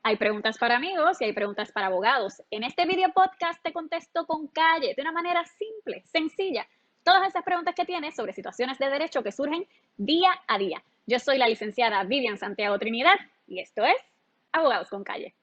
Hay preguntas para amigos y hay preguntas para abogados. En este video podcast te contesto con calle, de una manera simple, sencilla, todas esas preguntas que tienes sobre situaciones de derecho que surgen día a día. Yo soy la licenciada Vivian Santiago Trinidad y esto es Abogados con Calle.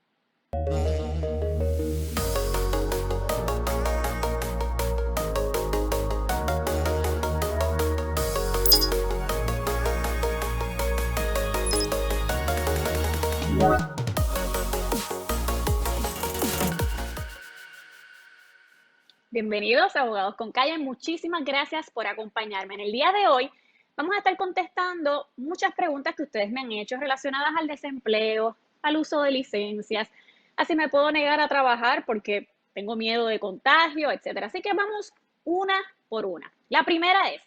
Bienvenidos a Abogados con Calle. Muchísimas gracias por acompañarme. En el día de hoy vamos a estar contestando muchas preguntas que ustedes me han hecho relacionadas al desempleo, al uso de licencias, a si me puedo negar a trabajar porque tengo miedo de contagio, etcétera. Así que vamos una por una. La primera es,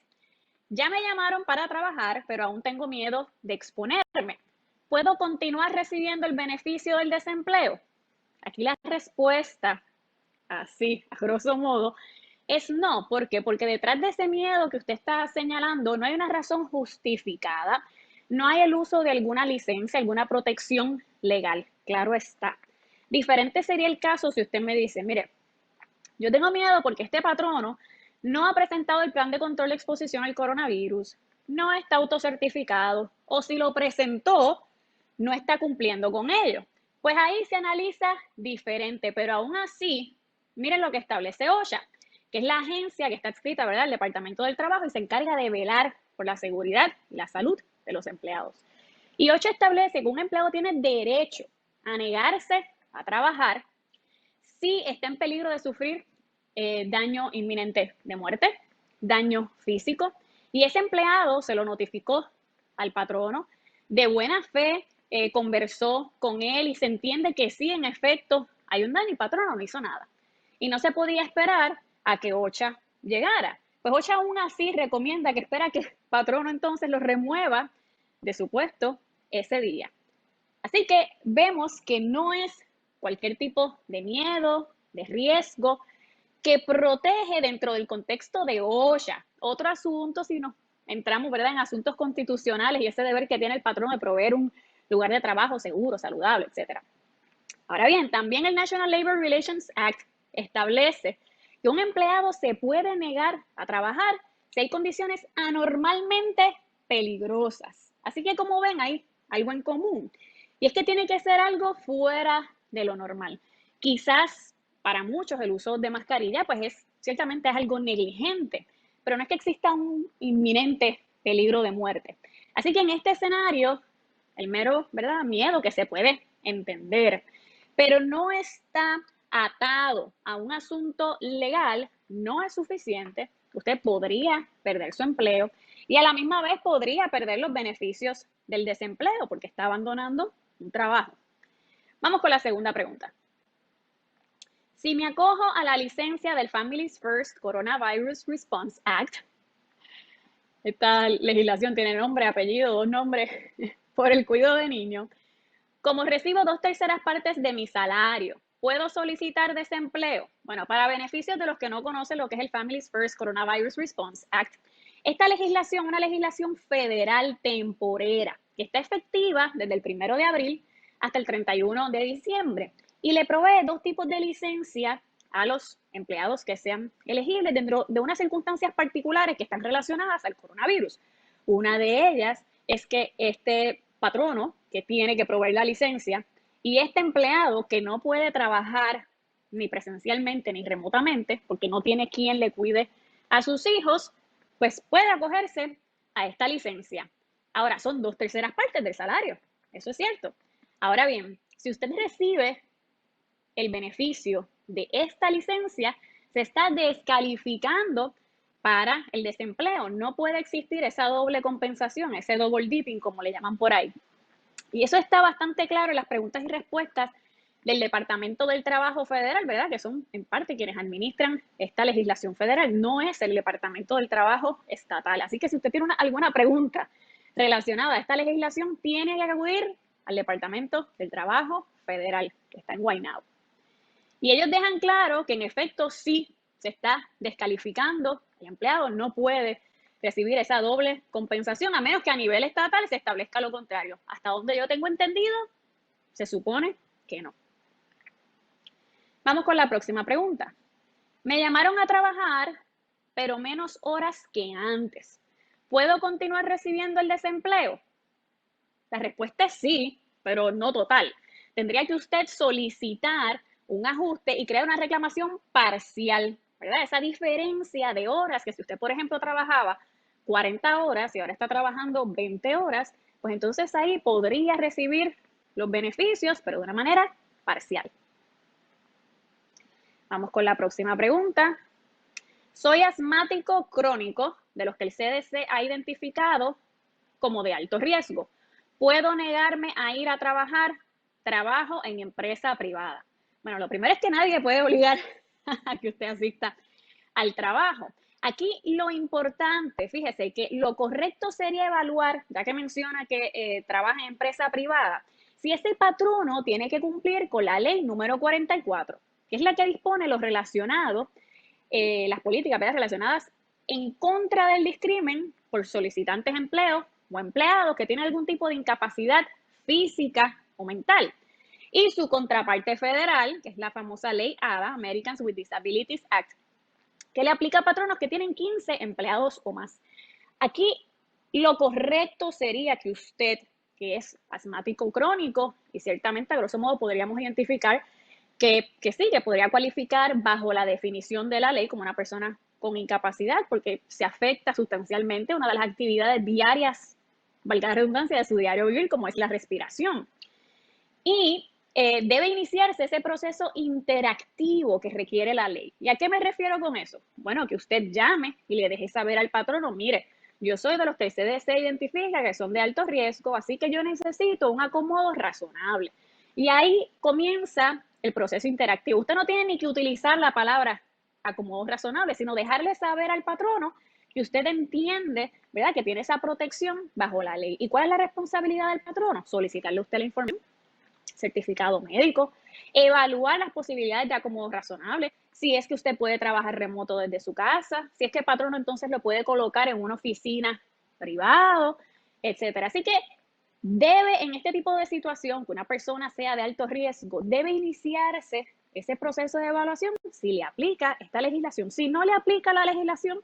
ya me llamaron para trabajar, pero aún tengo miedo de exponerme. ¿Puedo continuar recibiendo el beneficio del desempleo? Aquí la respuesta, así, a grosso modo, es no. ¿Por qué? Porque detrás de ese miedo que usted está señalando no hay una razón justificada, no hay el uso de alguna licencia, alguna protección legal, claro está. Diferente sería el caso si usted me dice, mire, yo tengo miedo porque este patrono no ha presentado el plan de control de exposición al coronavirus, no está autocertificado o si lo presentó, no está cumpliendo con ello. Pues ahí se analiza diferente, pero aún así, miren lo que establece OSHA, que es la agencia que está adscrita, ¿verdad?, al Departamento del Trabajo y se encarga de velar por la seguridad y la salud de los empleados. Y OSHA establece que un empleado tiene derecho a negarse a trabajar si está en peligro de sufrir daño inminente de muerte, daño físico, y ese empleado se lo notificó al patrono, de buena fe conversó con él y se entiende que sí, en efecto, hay un daño y el patrono no hizo nada. Y no se podía esperar a que OSHA llegara. Pues OSHA aún así recomienda que espera que el patrono entonces lo remueva de su puesto ese día. Así que vemos que no es cualquier tipo de miedo, de riesgo, que protege dentro del contexto de OSHA. Otro asunto, si nos entramos, ¿verdad?, en asuntos constitucionales y ese deber que tiene el patrón de proveer un lugar de trabajo seguro, saludable, etcétera. Ahora bien, también el National Labor Relations Act establece que un empleado se puede negar a trabajar si hay condiciones anormalmente peligrosas. Así que, como ven, hay algo en común. Y es que tiene que ser algo fuera de lo normal. Quizás para muchos el uso de mascarilla, pues ciertamente es algo negligente, pero no es que exista un inminente peligro de muerte. Así que en este escenario, el mero, ¿verdad?, miedo que se puede entender, pero no está atado a un asunto legal, no es suficiente. Usted podría perder su empleo y a la misma vez podría perder los beneficios del desempleo porque está abandonando un trabajo. Vamos con la segunda pregunta. Si me acojo a la licencia del Families First Coronavirus Response Act, esta legislación tiene nombre, apellido, dos nombres, por el cuidado de niños, como recibo 2/3 partes de mi salario, ¿puedo solicitar desempleo? Bueno, para beneficios de los que no conocen lo que es el Families First Coronavirus Response Act, esta legislación es una legislación federal temporera que está efectiva desde el 1 de abril hasta el 31 de diciembre y le provee dos tipos de licencia a los empleados que sean elegibles dentro de unas circunstancias particulares que están relacionadas al coronavirus. Una de ellas es que este patrono que tiene que proveer la licencia y este empleado que no puede trabajar ni presencialmente ni remotamente porque no tiene quien le cuide a sus hijos, pues puede acogerse a esta licencia. Ahora, son 2/3 partes del salario, eso es cierto. Ahora bien, si usted recibe el beneficio de esta licencia, se está descalificando para el desempleo. No puede existir esa doble compensación, ese double dipping, como le llaman por ahí. Y eso está bastante claro en las preguntas y respuestas del Departamento del Trabajo Federal, ¿verdad?, que son en parte quienes administran esta legislación federal, no es el Departamento del Trabajo estatal. Así que si usted tiene alguna pregunta relacionada a esta legislación, tiene que acudir al Departamento del Trabajo Federal, que está en Guaynabo. Y ellos dejan claro que en efecto sí se está descalificando, el empleado no puede recibir esa doble compensación, a menos que a nivel estatal se establezca lo contrario. Hasta donde yo tengo entendido, se supone que no. Vamos con la próxima pregunta. Me llamaron a trabajar, pero menos horas que antes. ¿Puedo continuar recibiendo el desempleo? La respuesta es sí, pero no total. Tendría que usted solicitar un ajuste y crear una reclamación parcial, ¿verdad? Esa diferencia de horas que si usted, por ejemplo, trabajaba 40 horas y ahora está trabajando 20 horas, pues entonces ahí podría recibir los beneficios, pero de una manera parcial. Vamos con la próxima pregunta. Soy asmático crónico, de los que el CDC ha identificado como de alto riesgo. ¿Puedo negarme a ir a trabajar? Trabajo en empresa privada. Bueno, lo primero es que nadie puede obligar a que usted asista al trabajo. Aquí lo importante, fíjese que lo correcto sería evaluar, ya que menciona que trabaja en empresa privada, si ese patrono tiene que cumplir con la ley número 44, que es la que dispone lo relacionado, las políticas, ¿verdad?, relacionadas en contra del discrimen por solicitantes de empleo o empleados que tienen algún tipo de incapacidad física o mental. Y su contraparte federal, que es la famosa ley ADA, Americans with Disabilities Act, que le aplica a patronos que tienen 15 empleados o más. Aquí lo correcto sería que usted, que es asmático crónico, y ciertamente a grosso modo podríamos identificar que sí, que podría cualificar bajo la definición de la ley como una persona con incapacidad, porque se afecta sustancialmente una de las actividades diarias, valga la redundancia, de su diario vivir, como es la respiración. Y debe iniciarse ese proceso interactivo que requiere la ley. ¿Y a qué me refiero con eso? Bueno, que usted llame y le deje saber al patrono, mire, yo soy de los que el CDC identifica que son de alto riesgo, así que yo necesito un acomodo razonable. Y ahí comienza el proceso interactivo. Usted no tiene ni que utilizar la palabra acomodo razonable, sino dejarle saber al patrono que usted entiende, ¿verdad?, que tiene esa protección bajo la ley. ¿Y cuál es la responsabilidad del patrono? Solicitarle a usted la información, certificado médico, evaluar las posibilidades de acomodo razonable, si es que usted puede trabajar remoto desde su casa, si es que el patrono entonces lo puede colocar en una oficina privada, etcétera. Así que debe, en este tipo de situación, que una persona sea de alto riesgo, debe iniciarse ese proceso de evaluación si le aplica esta legislación. Si no le aplica la legislación,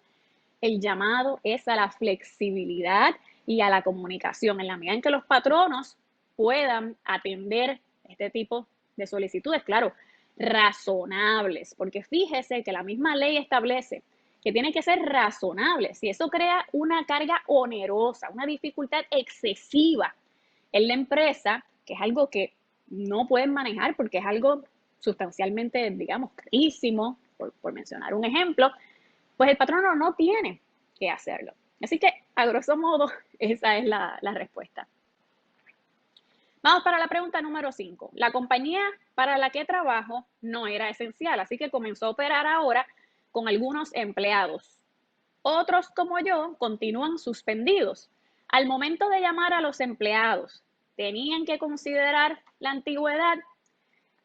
el llamado es a la flexibilidad y a la comunicación, en la medida en que los patronos puedan atender este tipo de solicitudes, claro, razonables, porque fíjese que la misma ley establece que tiene que ser razonable. Si eso crea una carga onerosa, una dificultad excesiva en la empresa, que es algo que no pueden manejar porque es algo sustancialmente, digamos, carísimo, por mencionar un ejemplo, pues el patrono no tiene que hacerlo. Así que, a grosso modo, esa es la respuesta. Vamos para la pregunta número 5. La compañía para la que trabajo no era esencial, así que comenzó a operar ahora con algunos empleados. Otros, como yo, continúan suspendidos. Al momento de llamar a los empleados, ¿tenían que considerar la antigüedad?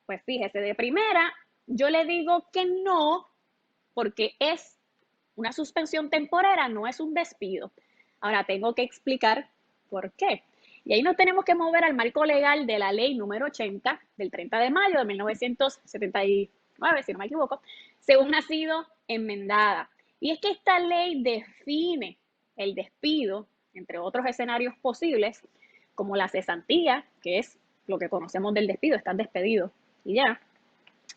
Pues fíjese, de primera, yo le digo que no, porque es una suspensión temporaria, no es un despido. Ahora tengo que explicar por qué. Y ahí nos tenemos que mover al marco legal de la ley número 80 del 30 de mayo de 1979, si no me equivoco, según ha sido enmendada. Y es que esta ley define el despido, entre otros escenarios posibles, como la cesantía, que es lo que conocemos del despido, estás despedido y ya,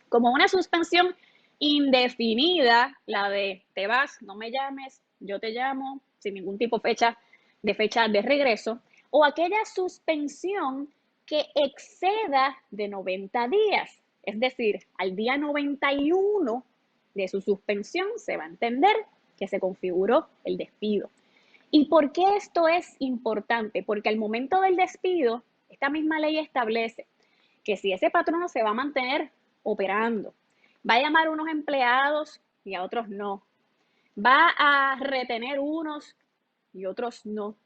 como una suspensión indefinida, la de te vas, no me llames, yo te llamo, sin ningún tipo de fecha de regreso, o aquella suspensión que exceda de 90 días, es decir, al día 91 de su suspensión se va a entender que se configuró el despido. ¿Y por qué esto es importante? Porque al momento del despido, esta misma ley establece que si ese patrono se va a mantener operando, va a llamar a unos empleados y a otros no, va a retener unos y otros no,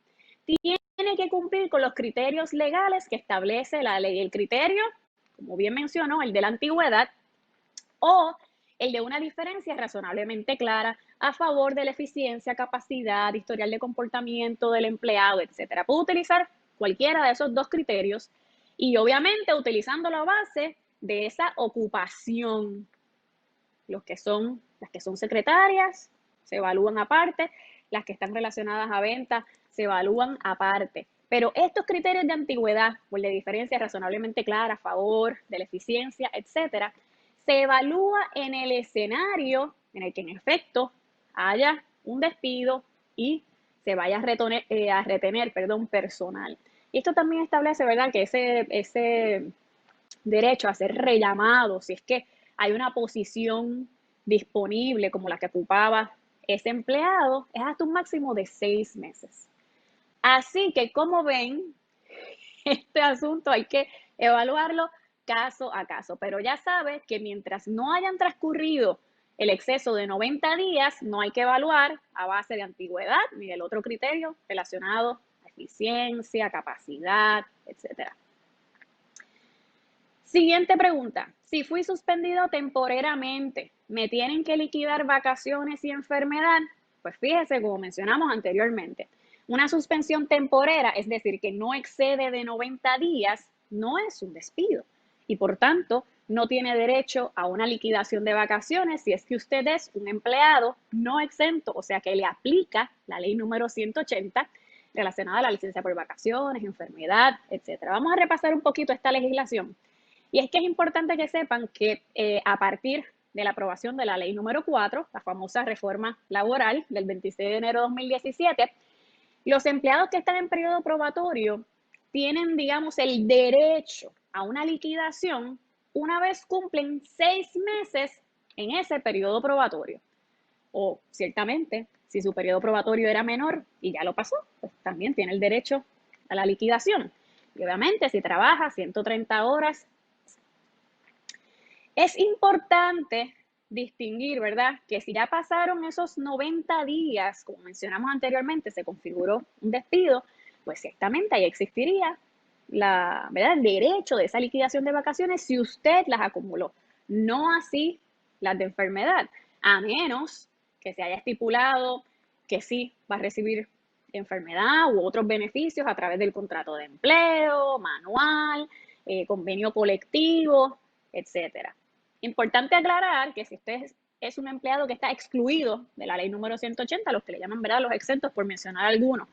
tiene que cumplir con los criterios legales que establece la ley. El criterio, como bien mencionó, el de la antigüedad o el de una diferencia razonablemente clara a favor de la eficiencia, capacidad, historial de comportamiento del empleado, etcétera. Puedo utilizar cualquiera de esos dos criterios Y obviamente utilizando la base de esa ocupación. Las que son secretarias se evalúan aparte, las que están relacionadas a venta se evalúan aparte. Pero estos criterios de antigüedad, o el de diferencia razonablemente clara, a favor de la eficiencia, etcétera, se evalúa en el escenario en el que en efecto haya un despido y se vaya a retener personal. Y esto también establece, ¿verdad?, que ese derecho a ser rellamado, si es que hay una posición disponible como la que ocupaba ese empleado, es hasta un máximo de 6 meses. Así que, como ven, este asunto hay que evaluarlo caso a caso, pero ya sabes que mientras no hayan transcurrido el exceso de 90 días, no hay que evaluar a base de antigüedad ni del otro criterio relacionado a eficiencia, capacidad, etcétera. Siguiente pregunta. Si fui suspendido temporariamente, ¿me tienen que liquidar vacaciones y enfermedad? Pues fíjese, como mencionamos anteriormente, una suspensión temporera, es decir, que no excede de 90 días, no es un despido y por tanto no tiene derecho a una liquidación de vacaciones si es que usted es un empleado no exento, o sea que le aplica la ley número 180 relacionada a la licencia por vacaciones, enfermedad, etcétera. Vamos a repasar un poquito esta legislación. Y es que es importante que sepan que a partir de la aprobación de la ley número 4, la famosa reforma laboral del 26 de enero de 2017, los empleados que están en periodo probatorio tienen, digamos, el derecho a una liquidación una vez cumplen 6 meses en ese periodo probatorio. O ciertamente, si su periodo probatorio era menor y ya lo pasó, pues también tiene el derecho a la liquidación. Y obviamente, si trabaja 130 horas, es importante distinguir, ¿verdad?, que si ya pasaron esos 90 días, como mencionamos anteriormente, se configuró un despido, pues ciertamente ahí existiría ¿verdad?, el derecho de esa liquidación de vacaciones si usted las acumuló, no así las de enfermedad, a menos que se haya estipulado que sí va a recibir enfermedad u otros beneficios a través del contrato de empleo, manual, convenio colectivo, etcétera. Importante aclarar que si usted es un empleado que está excluido de la ley número 180, los que le llaman, ¿verdad?, los exentos, por mencionar algunos,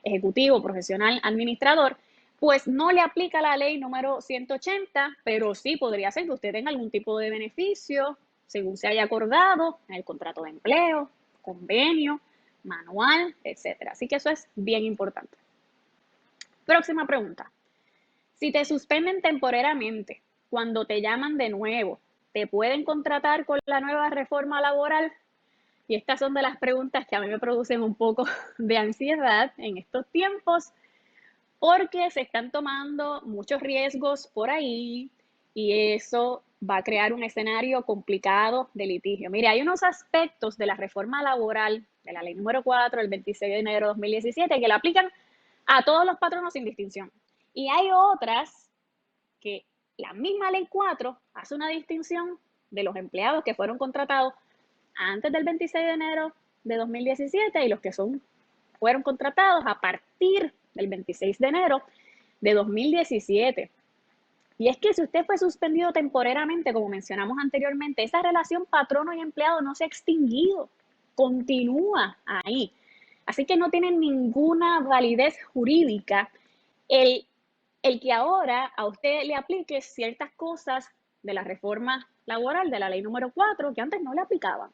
ejecutivo, profesional, administrador, pues no le aplica la ley número 180, pero sí podría ser que usted tenga algún tipo de beneficio según se haya acordado en el contrato de empleo, convenio, manual, etcétera. Así que eso es bien importante. Próxima pregunta. Si te suspenden temporariamente, cuando te llaman de nuevo, ¿te pueden contratar con la nueva reforma laboral? Y estas son de las preguntas que a mí me producen un poco de ansiedad en estos tiempos, porque se están tomando muchos riesgos por ahí y eso va a crear un escenario complicado de litigio. Mire, hay unos aspectos de la reforma laboral de la ley número 4 del 26 de enero de 2017 que la aplican a todos los patronos sin distinción. Y hay otras que la misma ley 4 hace una distinción de los empleados que fueron contratados antes del 26 de enero de 2017 y los que fueron contratados a partir del 26 de enero de 2017. Y es que si usted fue suspendido temporariamente, como mencionamos anteriormente, esa relación patrono y empleado no se ha extinguido, continúa ahí. Así que no tiene ninguna validez jurídica el que ahora a usted le aplique ciertas cosas de la reforma laboral de la ley número 4 que antes no le aplicaban.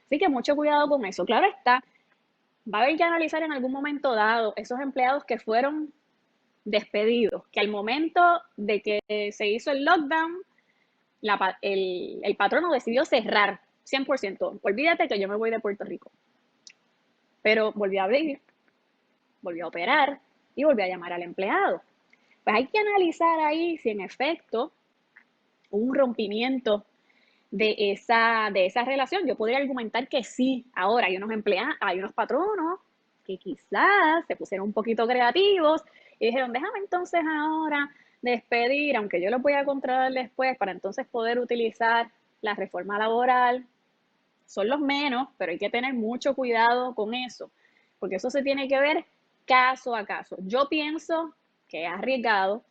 Así que mucho cuidado con eso. Claro está, va a haber que analizar en algún momento dado esos empleados que fueron despedidos, que al momento de que se hizo el lockdown, el patrono decidió cerrar 100%. Olvídate que yo me voy de Puerto Rico. Pero volvió a abrir, volvió a operar y volvió a llamar al empleado. Pues hay que analizar ahí si en efecto hubo un rompimiento de esa relación. Yo podría argumentar que sí. Ahora hay unos patronos que quizás se pusieron un poquito creativos y dijeron, déjame entonces ahora despedir, aunque yo los voy a contratar después para entonces poder utilizar la reforma laboral. Son los menos, pero hay que tener mucho cuidado con eso, porque eso se tiene que ver caso a caso. Yo pienso que es arriesgado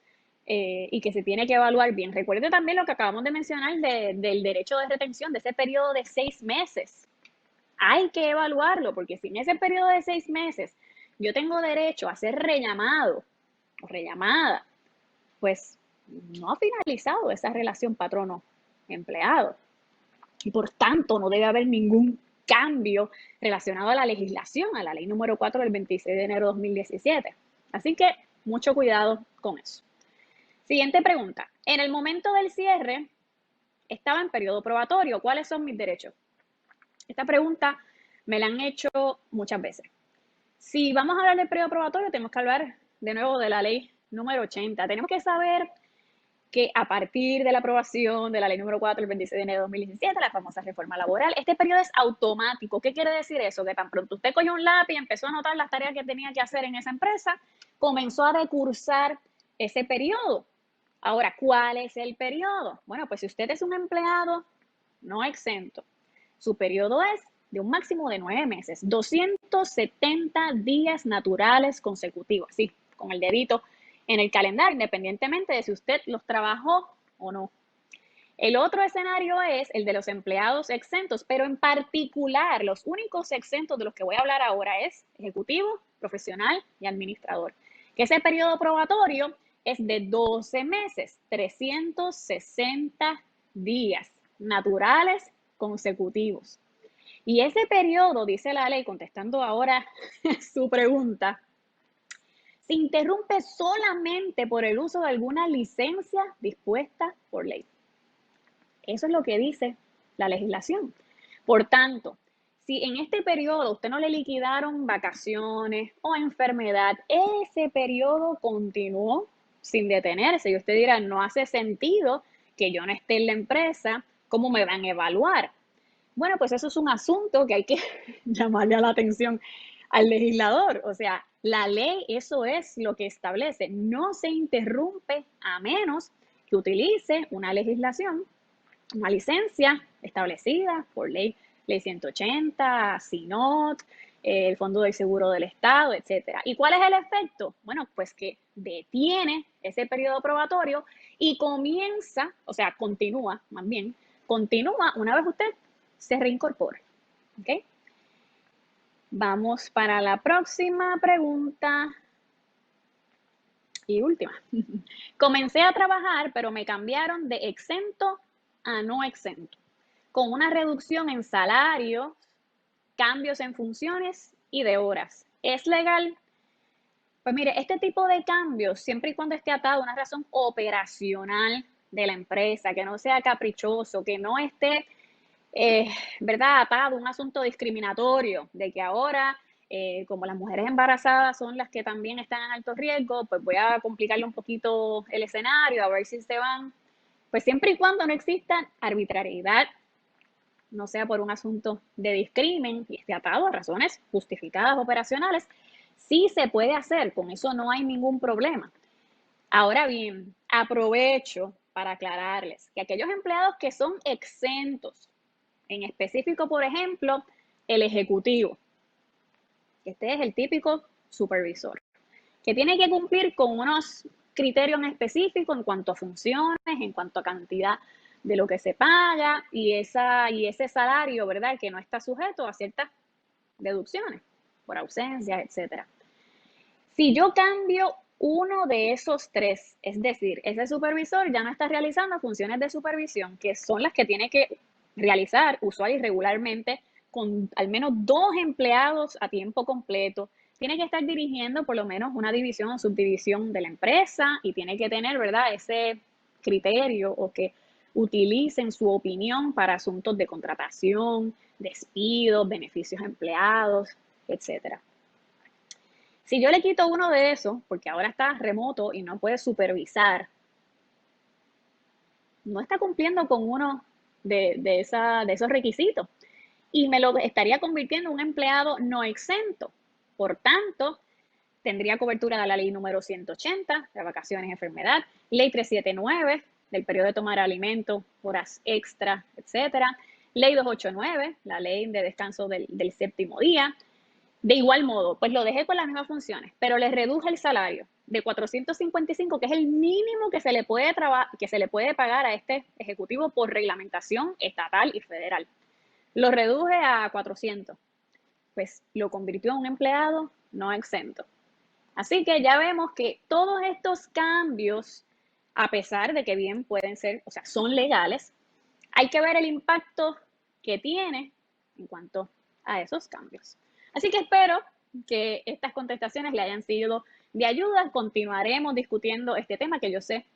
y que se tiene que evaluar bien. Recuerde también lo que acabamos de mencionar del derecho de retención, de ese periodo de 6 meses. Hay que evaluarlo, porque si en ese periodo de 6 meses yo tengo derecho a ser rellamado o rellamada, pues no ha finalizado esa relación patrono-empleado. Y por tanto no debe haber ningún cambio relacionado a la legislación, a la ley número 4 del 26 de enero de 2017. Así que mucho cuidado con eso. Siguiente pregunta. En el momento del cierre, estaba en periodo probatorio. ¿Cuáles son mis derechos? Esta pregunta me la han hecho muchas veces. Si vamos a hablar del periodo probatorio, tenemos que hablar de nuevo de la ley número 80. Tenemos que saber que a partir de la aprobación de la ley número 4 del 26 de enero de 2017, la famosa reforma laboral, este periodo es automático. ¿Qué quiere decir eso? Que tan pronto usted cogió un lápiz y empezó a anotar las tareas que tenía que hacer en esa empresa, comenzó a decursar ese periodo. Ahora, ¿cuál es el periodo? Bueno, pues si usted es un empleado no exento, su periodo es de un máximo de 9 meses, 270 días naturales consecutivos, así, con el dedito en el calendario, independientemente de si usted los trabajó o no. El otro escenario es el de los empleados exentos, pero en particular los únicos exentos de los que voy a hablar ahora es ejecutivo, profesional y administrador. Que ese periodo probatorio es de 12 meses, 360 días naturales consecutivos. Y ese periodo, dice la ley, contestando ahora su pregunta, se interrumpe solamente por el uso de alguna licencia dispuesta por ley. Eso es lo que dice la legislación. Por tanto, si en este periodo usted no le liquidaron vacaciones o enfermedad, ese periodo continuó sin detenerse. Y usted dirá, no hace sentido que yo no esté en la empresa, ¿cómo me van a evaluar? Bueno, pues eso es un asunto que hay que llamarle a la atención al legislador. O sea, la ley, eso es lo que establece. No se interrumpe a menos que utilice una legislación, una licencia establecida por ley 180, CINOT, el Fondo del Seguro del Estado, etcétera. ¿Y cuál es el efecto? Bueno, pues que detiene ese periodo probatorio y comienza, o sea, continúa, más bien, continúa una vez usted se reincorpora. ¿Ok? Vamos para la próxima pregunta y última. Comencé a trabajar, pero me cambiaron de exento a no exento, con una reducción en salario, cambios en funciones y de horas. ¿Es legal? Pues mire, este tipo de cambios, siempre y cuando esté atado a una razón operacional de la empresa, que no sea caprichoso, que no esté ¿verdad? Atado un asunto discriminatorio, de que ahora, como las mujeres embarazadas son las que también están en alto riesgo, pues voy a complicarle un poquito el escenario, a ver si se van. Pues siempre y cuando no exista arbitrariedad, no sea por un asunto de discrimen y esté atado a razones justificadas operacionales, sí se puede hacer, con eso no hay ningún problema. Ahora bien, aprovecho para aclararles que aquellos empleados que son exentos, en específico, por ejemplo, el ejecutivo. Este es el típico supervisor, que tiene que cumplir con unos criterios específicos en cuanto a funciones, en cuanto a cantidad de lo que se paga y ese salario, ¿verdad? Que no está sujeto a ciertas deducciones por ausencia, etcétera. Si yo cambio uno de esos tres, es decir, ese supervisor ya no está realizando funciones de supervisión, que son las que tiene que realizar usual y regularmente con al menos 2 empleados a tiempo completo, tiene que estar dirigiendo por lo menos una división o subdivisión de la empresa y tiene que tener, ¿verdad?, ese criterio o que utilicen su opinión para asuntos de contratación, despidos, beneficios a empleados, etcétera. Si yo le quito uno de esos, porque ahora está remoto y no puede supervisar, no está cumpliendo con uno de esos requisitos y me lo estaría convirtiendo en un empleado no exento. Por tanto, tendría cobertura de la ley número 180, de vacaciones y enfermedad, ley 379, del periodo de tomar alimentos, horas extra, etcétera, ley 289, la ley de descanso del séptimo día. De igual modo, pues lo dejé con las mismas funciones, pero le reduje el salario de 455, que es el mínimo que se le puede pagar a este ejecutivo por reglamentación estatal y federal. Lo reduje a 400, pues lo convirtió en un empleado no exento. Así que ya vemos que todos estos cambios, a pesar de que bien pueden ser, o sea, son legales, hay que ver el impacto que tiene en cuanto a esos cambios. Así que espero que estas contestaciones le hayan sido de ayuda. Continuaremos discutiendo este tema que yo sé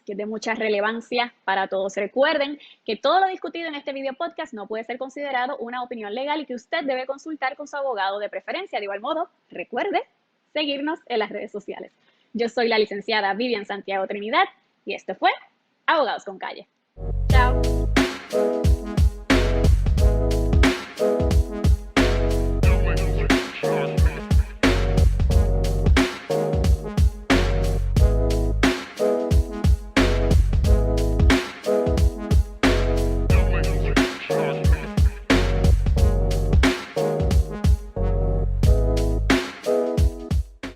que es de mucha relevancia para todos. Recuerden que todo lo discutido en este video podcast no puede ser considerado una opinión legal y que usted debe consultar con su abogado de preferencia. De igual modo, recuerde seguirnos en las redes sociales. Yo soy la licenciada Vivian Santiago Trinidad y esto fue Abogados con Calle. Chao.